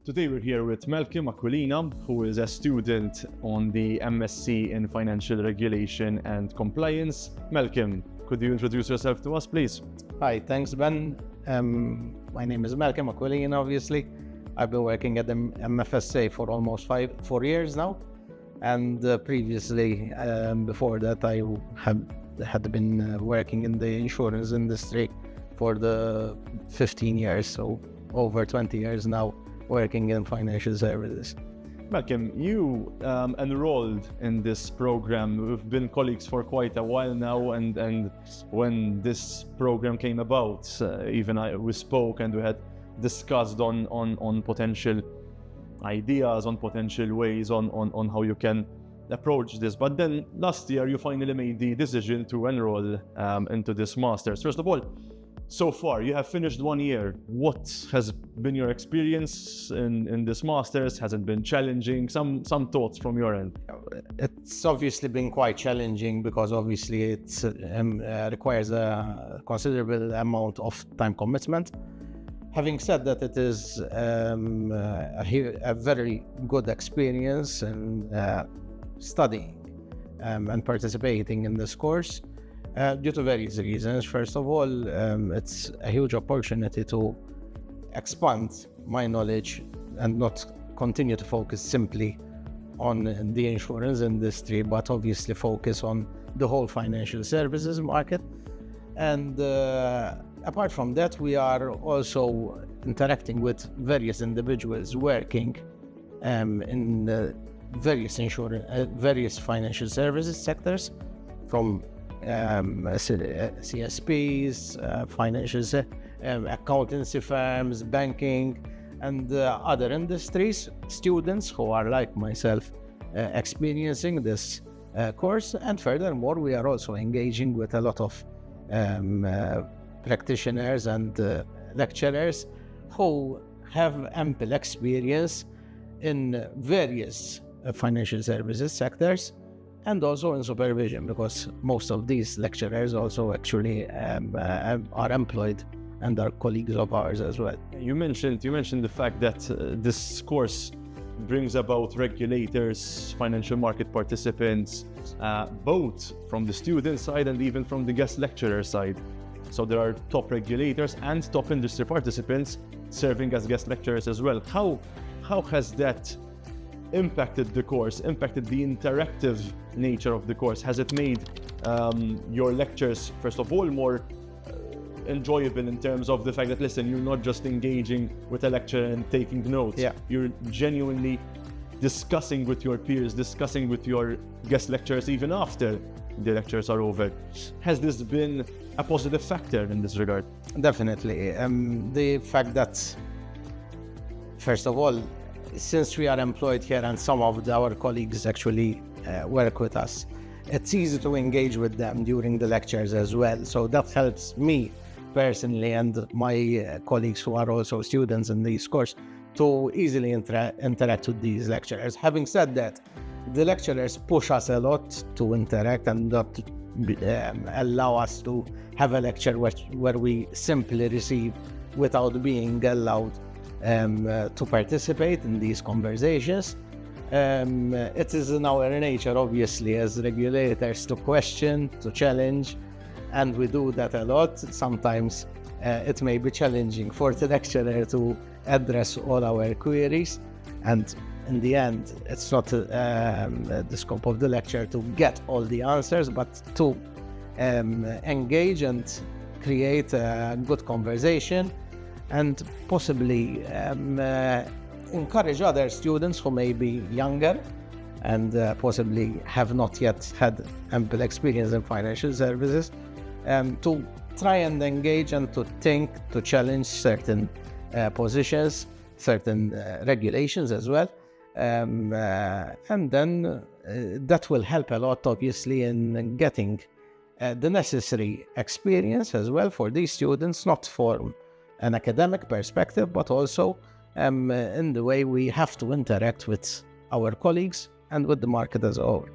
Today we're here with Malcolm Aquilina, who is a student on the M.Sc in Financial Regulation and Compliance. Malcolm, could you introduce yourself to us, please? Hi, thanks, Ben. My name is Malcolm Aquilina, obviously. I've been working at the MFSA for almost 4 years now. And previously, before that, I had been working in the insurance industry for the 15 years, so over 20 years now, working in financial services. Malcolm, you enrolled in this program. We've been colleagues for quite a while now, and when this program came about, we spoke and we had discussed on potential ideas, on potential ways on how you can approach this. But then last year, you finally made the decision to enroll into this master's. First of all, so far, you have finished 1 year. What has been your experience in this master's? Has it been challenging? Some thoughts from your end. It's obviously been quite challenging because obviously it requires a considerable amount of time commitment. Having said that, it is a very good experience in studying and participating in this course. Due to various reasons. First of all, it's a huge opportunity to expand my knowledge and not continue to focus simply on the insurance industry, but obviously focus on the whole financial services market. And apart from that, we are also interacting with various individuals working in various financial services sectors, from CSPs, financial accountancy firms, banking, and other industries, students who are like myself experiencing this course. And furthermore, we are also engaging with a lot of practitioners and lecturers who have ample experience in various financial services sectors, and also in supervision, because most of these lecturers also actually are employed and are colleagues of ours as well. You mentioned the fact that this course brings about regulators, financial market participants, both from the student side and even from the guest lecturer side. So there are top regulators and top industry participants serving as guest lecturers as well. How has that impacted the course, impacted the interactive nature of the course? Has it made your lectures, first of all, more enjoyable in terms of the fact that, listen, you're not just engaging with a lecturer and taking notes. Yeah. You're genuinely discussing with your peers, discussing with your guest lecturers even after the lectures are over. Has this been a positive factor in this regard? Definitely. The fact that, first of all, since we are employed here and some of our colleagues actually work with us, it's easy to engage with them during the lectures as well. So that helps me personally and my colleagues who are also students in this course to easily interact with these lecturers. Having said that, the lecturers push us a lot to interact and not allow us to have a lecture where we simply receive without being allowed to participate in these conversations. It is in our nature, obviously, as regulators, to question, to challenge, and we do that a lot. Sometimes it may be challenging for the lecturer to address all our queries, and in the end, it's not the scope of the lecture to get all the answers, but to engage and create a good conversation, and possibly encourage other students who may be younger and possibly have not yet had ample experience in financial services, to try and engage and to think, to challenge certain positions, certain regulations as well. And then that will help a lot, obviously, in getting the necessary experience as well for these students, not from an academic perspective, but also in the way we have to interact with our colleagues and with the market as a whole.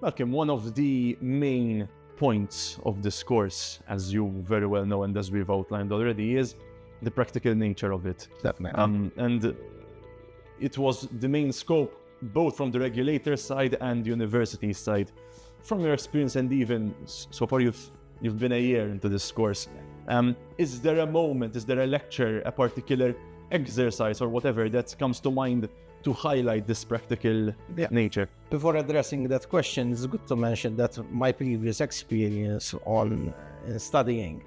Malcolm, one of the main points of this course, as you very well know and as we've outlined already, is the practical nature of it. Definitely. And it was the main scope, both from the regulator side and the university side. From your experience, and even so far you've been a year into this course, is there a moment, is there a lecture, a particular exercise or whatever that comes to mind to highlight this practical nature? Before addressing that question, it's good to mention that my previous experience on studying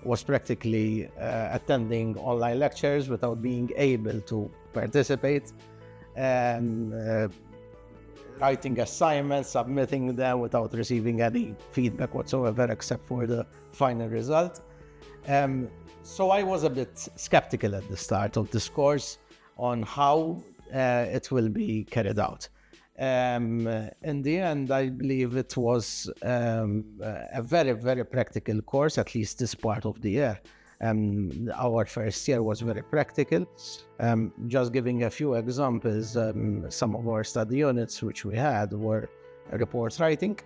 was practically attending online lectures without being able to participate, and writing assignments, submitting them without receiving any feedback whatsoever except for the final result. So I was a bit skeptical at the start of this course on how it will be carried out. In the end, I believe it was a very, very practical course, at least this part of the year. Our first year was very practical. Just giving a few examples, some of our study units which we had were report writing.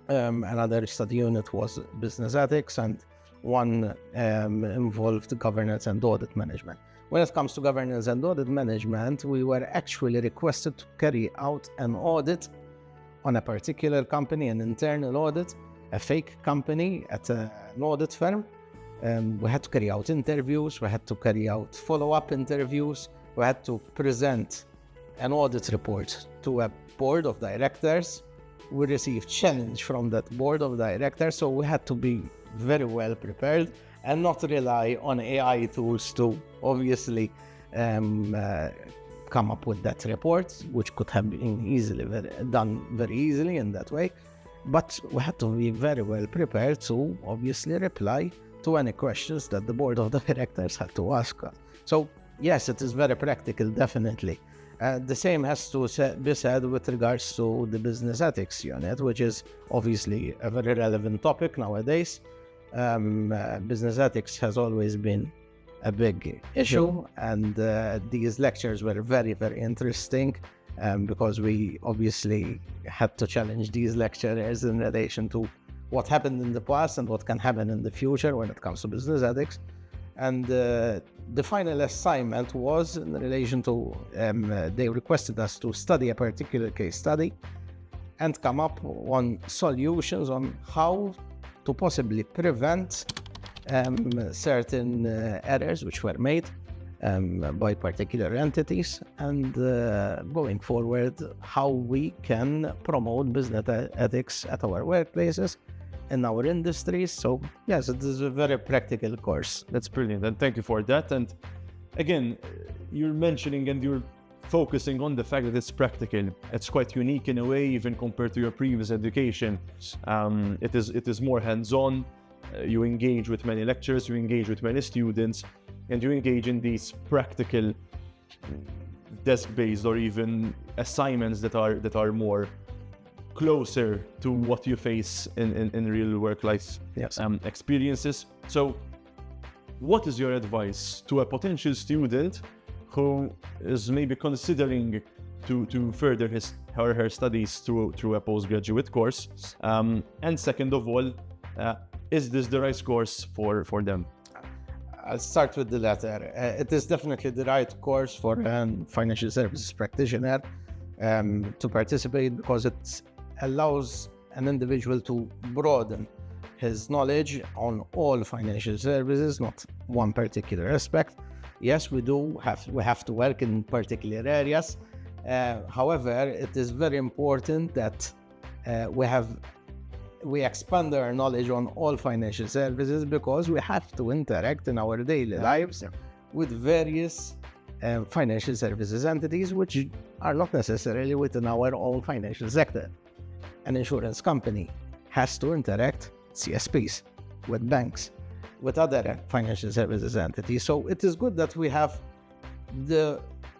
Another study unit was business ethics, and one involved governance and audit management. When it comes to governance and audit management, we were actually requested to carry out an audit on a particular company, an internal audit, a fake company at an audit firm. We had to carry out interviews, we had to carry out follow-up interviews, we had to present an audit report to a board of directors. We received challenge from that board of directors, so we had to be very well prepared and not rely on AI tools to obviously come up with that report, which could have been done very easily in that way. But we had to be very well prepared to obviously reply to any questions that the board of directors had to ask us. So yes, it is very practical, definitely. The same has to be said with regards to the business ethics unit, which is obviously a very relevant topic nowadays. Business ethics has always been a big issue, and these lectures were very, very interesting because we obviously had to challenge these lecturers in relation to what happened in the past and what can happen in the future when it comes to business ethics. And the final assignment was in relation to, they requested us to study a particular case study and come up on solutions on how to possibly prevent certain errors which were made by particular entities, and going forward, how we can promote business ethics at our workplaces, in our industries. So yes, it is a very practical course. That's brilliant, and thank you for that. And again, you're mentioning and you're focusing on the fact that it's practical. It's quite unique in a way, even compared to your previous education. It is more hands-on. You engage with many lecturers, you engage with many students, and you engage in these practical desk-based or even assignments that are more closer to what you face in real work life experiences. So what is your advice to a potential student who is maybe considering to further his or her studies through a postgraduate course? And second of all, is this the right course for them? I'll start with the latter. It is definitely the right course for a financial services practitioner to participate, because it allows an individual to broaden his knowledge on all financial services, not one particular aspect. Yes, we have to work in particular areas. However, it is very important that we expand our knowledge on all financial services, because we have to interact in our daily lives with various financial services entities which are not necessarily within our own financial sector. An insurance company has to interact CSPs, with banks, with other financial services entities. So it is good that we have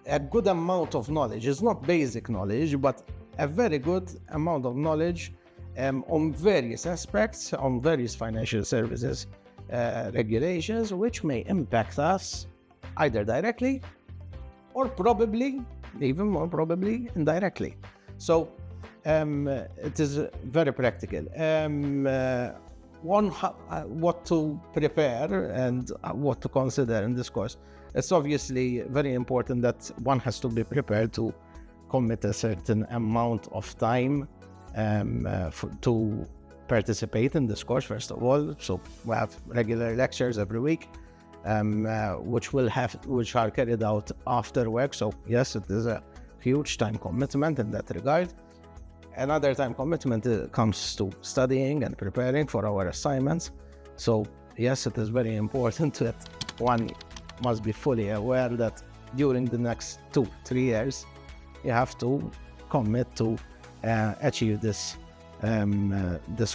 a good amount of knowledge. It's not basic knowledge, but a very good amount of knowledge on various aspects, on various financial services regulations, which may impact us either directly or probably, even more probably, indirectly. So it is very practical. what to prepare and what to consider in this course. It's obviously very important that one has to be prepared to commit a certain amount of time to participate in this course, first of all. So we have regular lectures every week, which are carried out after work. So yes, it is a huge time commitment in that regard. Another time commitment comes to studying and preparing for our assignments. So yes, it is very important that one must be fully aware that during the next 2-3 years, you have to commit to achieve this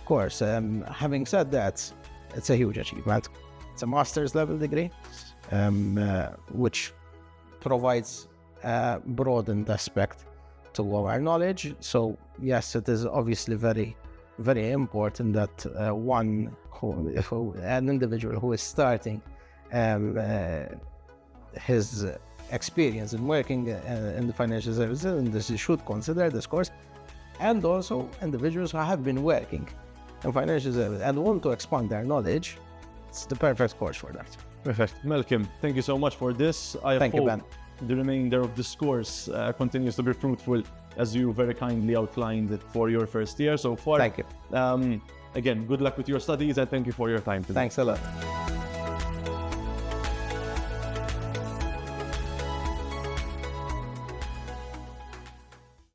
course. Having said that, it's a huge achievement. It's a master's level degree, which provides a broadened aspect to our knowledge. So yes, it is obviously very, very important that an individual who is starting his experience in working in the financial services industry should consider this course, and also individuals who have been working in financial services and want to expand their knowledge. It's the perfect course for that. Perfect. Malcolm, thank you so much for this. Thank you, Ben. The remainder of this course continues to be fruitful, as you very kindly outlined it for your first year so far. Thank you. Again, good luck with your studies, and thank you for your time today. Thanks a lot.